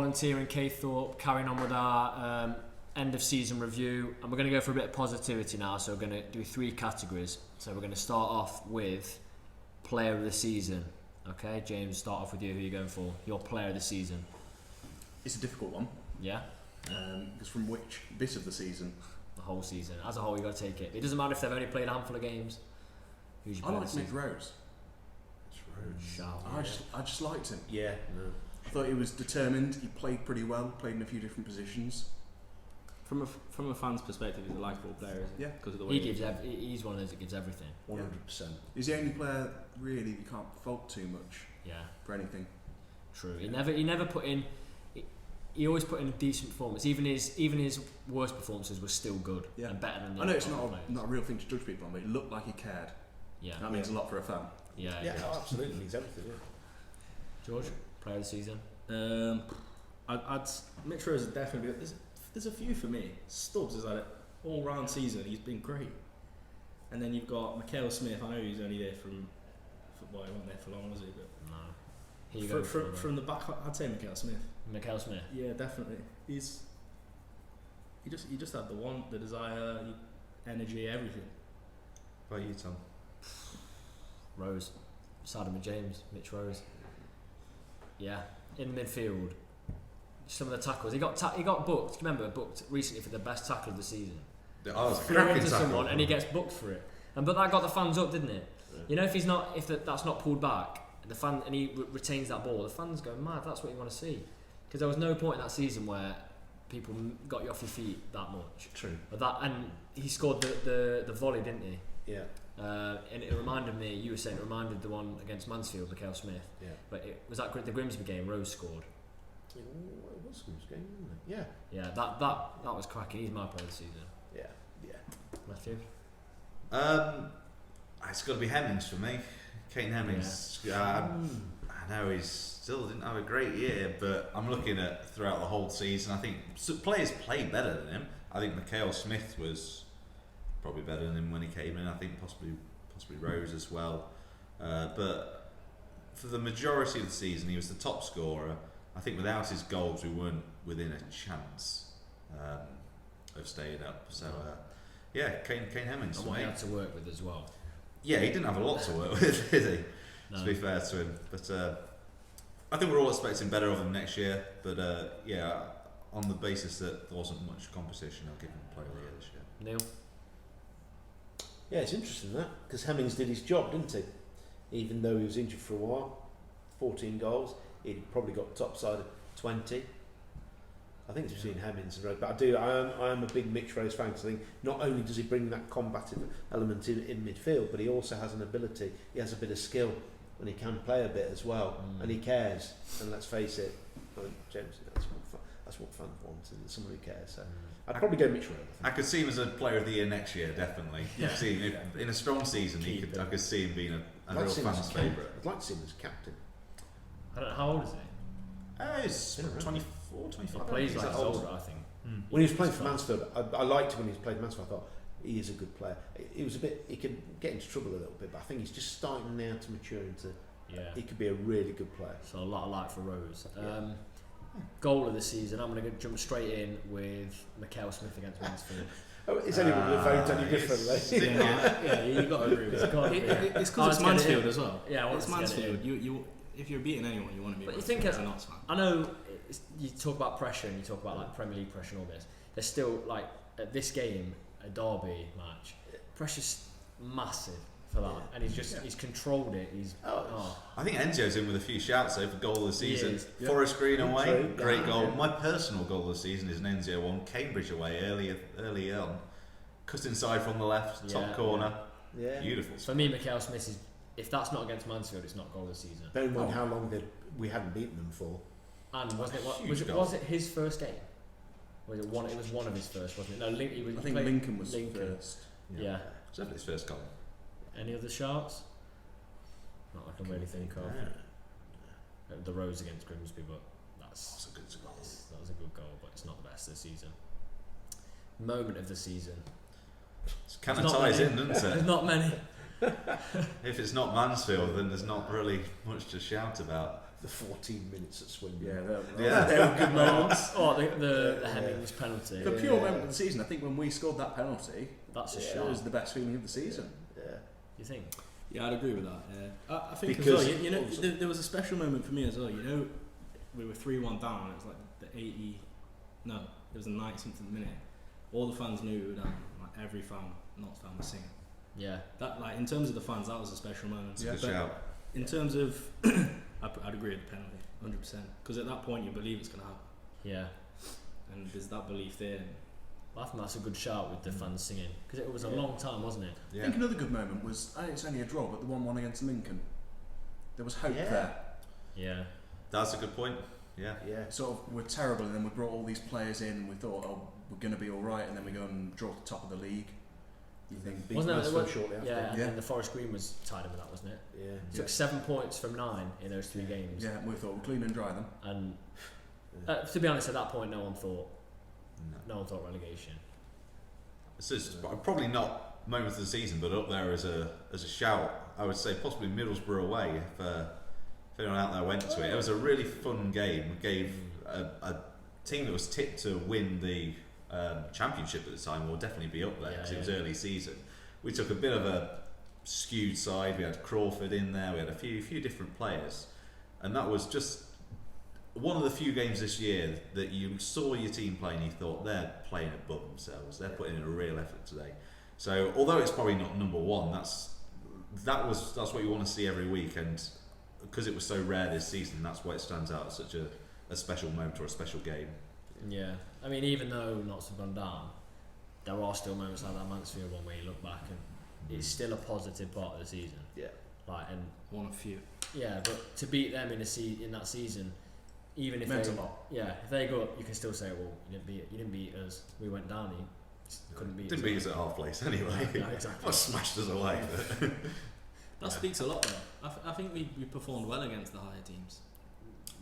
volunteering, Kay Thorpe, carrying on with our end of season review, and we're going to go for a bit of positivity now. So we're going to do 3 categories. So we're going to start off with player of the season. Okay, James, start off with you. Who are you going for? Your player of the season. It's a difficult one. Yeah. Because from which bit of the season? The whole season. As a whole, you got to take it. It doesn't matter if they've only played a handful of games. Who's your player I of like the Mitch season? Rose. Shout. I just liked him. Yeah. No. I thought he was determined. He played pretty well. Played in a few different positions. From a fan's perspective, he's a likeable player, isn't he? Yeah. Because of the way He's one of those that gives everything. 100%. He's the only player really you can't fault too much. Yeah. For anything. True. He never put in. He always put in a decent performance. Even his worst performances were still good and better than the I know it's other not players. not a real thing to judge people on, but it looked like he cared. Yeah. That means a lot for a fan. Yeah. Absolutely. He's everything. Yeah. George, player of the season. I'd Mitch Rose is definitely. There's a few for me. Stubbs has had an all-round season. He's been great. And then you've got Mikael Smith. I know he's only there he wasn't there for long, was he? But No. From the back, I'd say Mikael Smith. Mikael Smith. Yeah, definitely. He just had the desire, energy, everything. What about you, Tom? Rose. Sadam and James. Mitch Rose. Yeah. In the midfield. Some of the tackles. He got booked. Remember, booked recently for the best tackle of the season. Oh, it's a Threw cracking into tackle. someone and he gets booked for it. But that got the fans up, didn't it? Yeah. You know, if that's not pulled back, the fan and he retains that ball, the fans go mad. That's what you want to see. Because there was no point in that season where people got you off your feet that much. True. And he scored the volley, didn't he? Yeah. And it reminded me. You were saying it reminded the one against Mansfield, Mikael Smith. Yeah. But it was that the Grimsby game. Rose scored. It was a game, wasn't it? Yeah. Yeah. That was cracking. He's my player of the season. Yeah. Matthew. It's got to be Hemmings for me. Kane Hemmings. I know he still didn't have a great year, but I'm looking at throughout the whole season. I think players played better than him. I think Mikael Smith was probably better than him when he came in. I think possibly Rose as well. But for the majority of the season, he was the top scorer. I think without his goals, we weren't within a chance of staying up. So Kane Hemmings. And what he had to work with as well. Yeah, he didn't have a lot to work with, did he? No. To be fair to him, but I think we're all expecting better of him next year. But on the basis that there wasn't much competition, I'll give him Player of the Year this year. Neil. Yeah, it's interesting that because Hemmings did his job, didn't he? Even though he was injured for a while, 14 goals, he'd probably got top side of 20. I think it's between Hemmings and Rose, but I am a big Mitch Rose fan because I think not only does he bring that combative element in midfield, but he also has an ability. He has a bit of skill, and he can play a bit as well, and he cares. And let's face it, James, that's what fans want, is someone who cares. So I'd probably go Mitch Rose. I could see him as a Player of the Year next year, definitely. Yeah. In a strong season, I could see him being a real fan's favourite. I'd like to see him as captain. I don't know, how old is he? He's 24, 25. He plays like he's older, I think. When he was playing for Mansfield, I liked him when he was playing for Mansfield. I thought he is a good player. He could get into trouble a little bit, but I think he's just starting now to mature into. He could be a really good player. So a lot of like for Rose. Goal of the season. I'm going to jump straight in with Mikael Smith against Mansfield. Is anyone going to vote any differently? Yeah, you got to agree with it. It's because it's Mansfield as well. Yeah, it's Mansfield. You if you're beating anyone, you want to be. But you Mansfield think as an Arsenal fan. I know you talk about pressure and you talk about like Premier League pressure and all this. There's still like at this game, a derby match, pressure's massive for that, and he's controlled it. I think Enzio's in with a few shouts though for goal of the season. Forest Green away, True. great goal. My personal goal of the season is an Enzio one. Cambridge away early on, cut inside from the left, top corner. Yeah. Beautiful. For me, Mikael Smith is. If that's not against Mansfield, it's not goal of the season. Bear in mind how long we hadn't beaten them for. And was it his first game? Was it one? It was one of his first, wasn't it? No, I think Lincoln was first. Yeah. It's definitely his first goal. Any other Sharks? Not I can really think of. The Rose against Grimsby, but that's a good goal. That was a good goal, but it's not the best this season. Moment of the season. It kind of ties in, doesn't it? There's not many. If it's not Mansfield, then there's not really much to shout about. The 14 minutes at Swindon. Yeah, they were good moments. The Hemmings penalty. The pure moment of the season, I think when we scored that penalty, That's a it shot. was the best feeling of the season. Yeah. You think? Yeah, I'd agree with that. Yeah. I think Because as well, you know, there was a special moment for me as well. You know, we were 3-1 down. And it was like the 80. No, it was the 90 something minute. All the fans knew we were down. Like every Notts fan was singing. Yeah. That, like, in terms of the fans, that was a special moment. It's a good But shout. in terms of, I'd agree with the penalty, 100%. Because at that point, you believe it's going to happen, Yeah. and there's that belief there. I think that's a good shout with the fans singing because it was a long time, wasn't it? I Yeah. think another good moment was, I think it's only a draw, but the 1-1 against Lincoln. There was hope Yeah. there. Yeah. That's a good point. Yeah. Yeah. Sort of, we're terrible, and then we brought all these players in, and we thought, oh, we're going to be all right, and then we go and draw at the top of the league. You think, Beat Wasn't it- Mansfield what- shortly after. Yeah, and Yeah. then the Forest Green was tied in with that, wasn't it? Yeah. Took 7 points from 9 in those 3 games. yeah, we thought we'll clean and dry them. And to be honest, at that point, no one thought No. relegation. This is probably not moment of the season, but up there as a shout. I would say possibly Middlesbrough away. If anyone out there went to it, it was a really fun game. It gave a team that was tipped to win the championship at the time will definitely be up there because it was early season. We took a bit of a skewed side. We had Crawford in there. We had a few different players, and that was just one of the few games this year that you saw your team play and you thought they're playing above themselves. They're putting in a real effort today. So although it's probably not number one, that's what you want to see every week, and because it was so rare this season, that's why it stands out as such a special moment or a special game. Yeah. I mean, even though Notts have gone down, there are still moments like that Mansfield one where you look back and it's still a positive part of the season. Yeah. Like, and One of few. yeah, but to beat them in that season, even if Meant they a lot. if they go up, you can still say, well, you didn't beat us. We went down. You couldn't beat Didn't us. beat us at half place anyway. No, exactly. Well, smashed us away. But That speaks a lot, though. I think we performed well against the higher teams.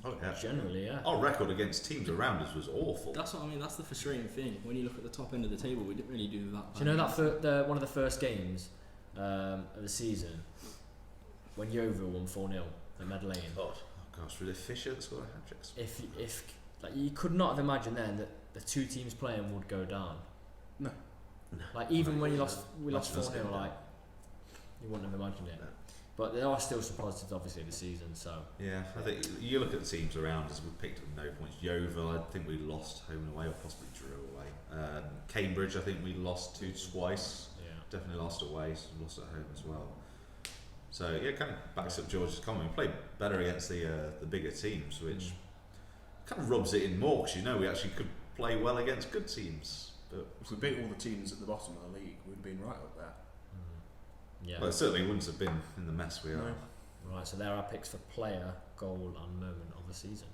oh yeah. Generally, yeah. Our record against teams around us was awful. That's what I mean. That's the frustrating thing. When you look at the top end of the table, we didn't really do that. Do you know that one of the first games of the season when Yeovil won 4-0 at Mead Lane? Oh gosh, was it Fisher that scored a hat-trick? If like you could not have imagined then that the 2 teams playing would go down. No. Like even No, when we no. lost Imagine us 4-0, going like down. you wouldn't have imagined it. No. But there are still some positives, obviously, this season. So Yeah, I think you look at the teams around us. We picked up no points. Yeovil, I think we lost home and away, or possibly drew away. Cambridge, I think we lost to twice. yeah, Definitely lost away, so lost at home as well. So yeah, kind of backs up George's comment. We played better against the bigger teams, which kind of rubs it in more because we actually could play well against good teams. But If we beat all the teams at the bottom of the league, we'd have been right up there. yeah. well, it certainly wouldn't have been in the mess we are. No. Right. So there are picks for player, goal, and moment of the season.